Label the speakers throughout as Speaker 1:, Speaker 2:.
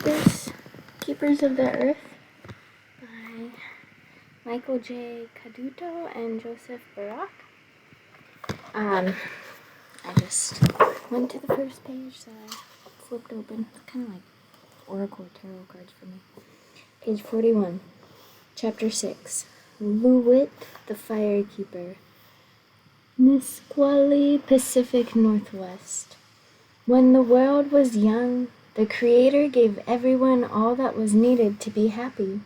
Speaker 1: Keepers of the Earth by Michael J. Caduto and Joseph Bruchac. I just went to the first page that I flipped open. It's kind of like Oracle Tarot cards for me. Page 41, Chapter 6. Luwit the Firekeeper. Nisqually, Pacific Northwest. When the world was young, the Creator gave everyone all that was needed to be happy.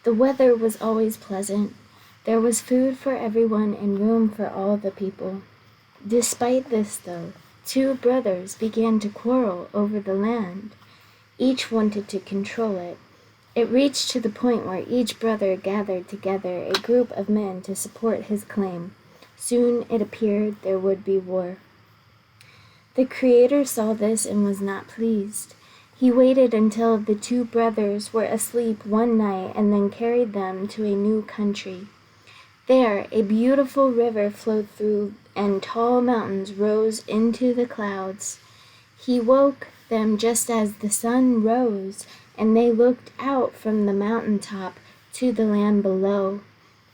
Speaker 1: The weather was always pleasant. There was food for everyone and room for all the people. Despite this, though, two brothers began to quarrel over the land. Each wanted to control it. It reached to the point where each brother gathered together a group of men to support his claim. Soon it appeared there would be war. The Creator saw this and was not pleased. He waited until the two brothers were asleep one night and then carried them to a new country. There, a beautiful river flowed through and tall mountains rose into the clouds. He woke them just as the sun rose, and they looked out from the mountaintop to the land below.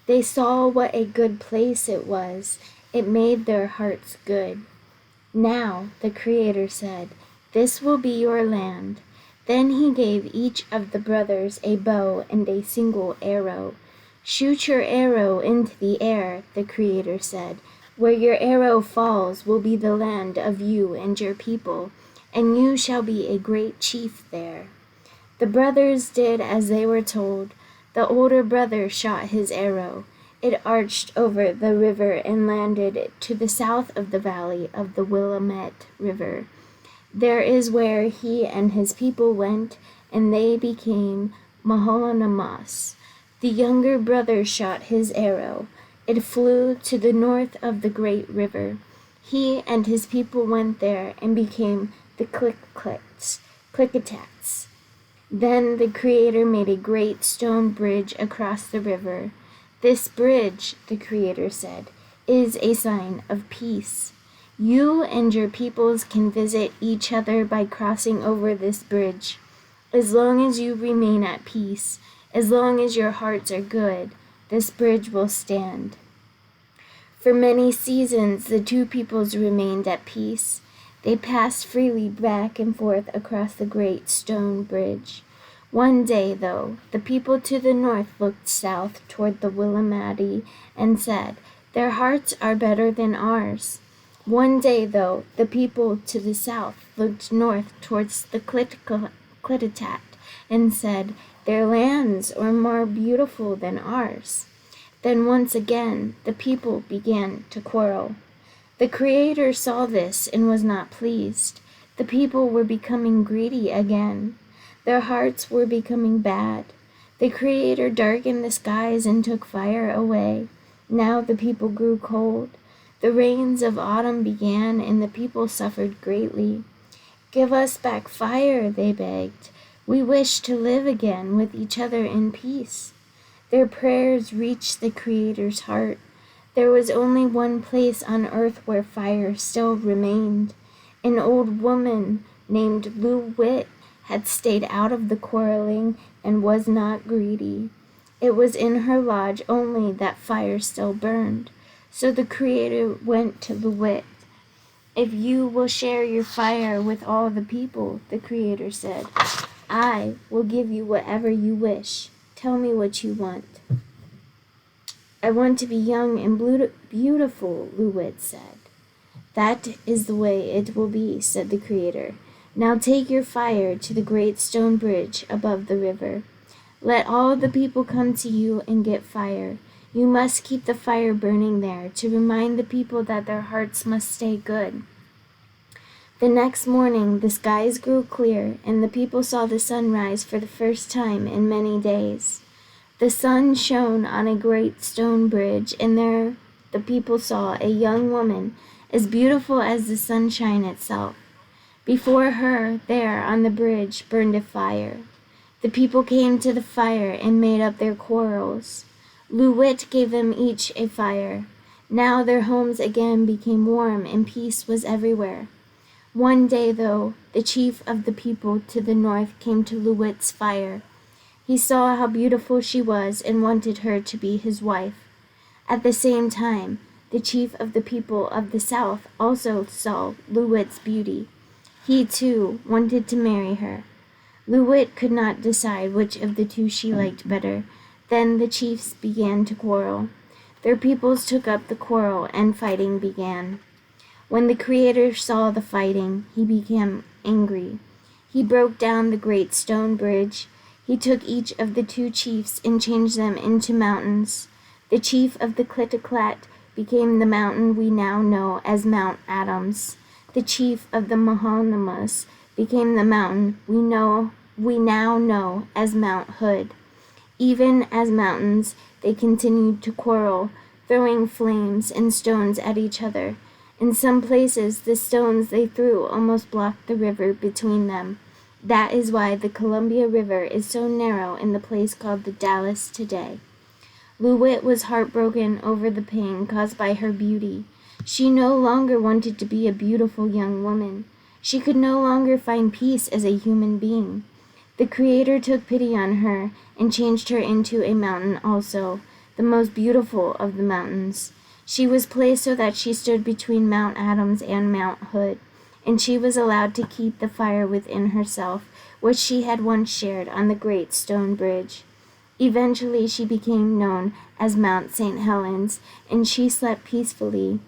Speaker 1: They saw what a good place it was. It made their hearts good. Now, the Creator said, "This will be your land." Then he gave each of the brothers a bow and a single arrow. "Shoot your arrow into the air," the Creator said. "Where your arrow falls will be the land of you and your people, and you shall be a great chief there." The brothers did as they were told. The older brother shot his arrow. It arched over the river and landed to the south of the valley of the Willamette River. There is where he and his people went, and they became Mahonamos. The younger brother shot his arrow. It flew to the north of the great river. He and his people went there and became the Klickitats. Then the Creator made a great stone bridge across the river. "This bridge," the Creator said, "is a sign of peace. You and your peoples can visit each other by crossing over this bridge. As long as you remain at peace, as long as your hearts are good, this bridge will stand." For many seasons, the two peoples remained at peace. They passed freely back and forth across the great stone bridge. One day, though, the people to the north looked south toward the Willamette and said, "Their hearts are better than ours." One day, though, the people to the south looked north towards the Klickitat and said, "Their lands are more beautiful than ours." Then once again, the people began to quarrel. The Creator saw this and was not pleased. The people were becoming greedy again. Their hearts were becoming bad. The Creator darkened the skies and took fire away. Now the people grew cold. The rains of autumn began, and the people suffered greatly. "Give us back fire," they begged. "We wish to live again with each other in peace." Their prayers reached the Creator's heart. There was only one place on earth where fire still remained. An old woman named Luwit had stayed out of the quarreling and was not greedy. It was in her lodge only that fire still burned. So the Creator went to Luwit. "If you will share your fire with all the people," the Creator said, "I will give you whatever you wish. Tell me what you want." "I want to be young and beautiful," Luwit said. "That is the way it will be," said the Creator. "Now take your fire to the great stone bridge above the river. Let all the people come to you and get fire. You must keep the fire burning there to remind the people that their hearts must stay good." The next morning the skies grew clear, and the people saw the sun rise for the first time in many days. The sun shone on a great stone bridge, and there the people saw a young woman as beautiful as the sunshine itself. Before her, there on the bridge, burned a fire. The people came to the fire and made up their quarrels. Luwit gave them each a fire. Now their homes again became warm and peace was everywhere. One day, though, the chief of the people to the north came to Luit's fire. He saw how beautiful she was and wanted her to be his wife. At the same time, the chief of the people of the south also saw Luit's beauty. He, too, wanted to marry her. Luit could not decide which of the two she liked better. Then the chiefs began to quarrel. Their peoples took up the quarrel, and fighting began. When the Creator saw the fighting, he became angry. He broke down the great stone bridge. He took each of the two chiefs and changed them into mountains. The chief of the Clitaclat became the mountain we now know as Mount Adams. The chief of the Mahanamas became the mountain we now know as Mount Hood. Even as mountains, they continued to quarrel, throwing flames and stones at each other. In some places, the stones they threw almost blocked the river between them. That is why the Columbia River is so narrow in the place called the Dalles today. Luit was heartbroken over the pain caused by her beauty. She no longer wanted to be a beautiful young woman. She could no longer find peace as a human being. The Creator took pity on her and changed her into a mountain also, the most beautiful of the mountains. She was placed so that she stood between Mount Adams and Mount Hood, and she was allowed to keep the fire within herself, which she had once shared on the great stone bridge. Eventually she became known as Mount St. Helens, and she slept peacefully.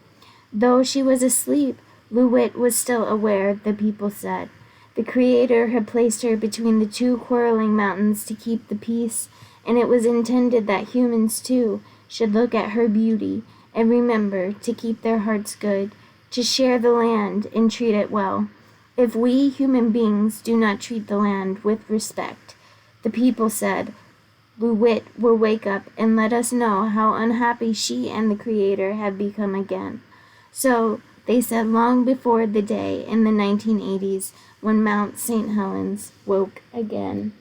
Speaker 1: Though she was asleep, Luit was still aware, the people said. The Creator had placed her between the two quarreling mountains to keep the peace, and it was intended that humans too should look at her beauty and remember to keep their hearts good, to share the land and treat it well. If we human beings do not treat the land with respect, the people said, Luit will wake up and let us know how unhappy she and the Creator have become again. So, they said long before the day in the 1980s when Mount St. Helens woke again.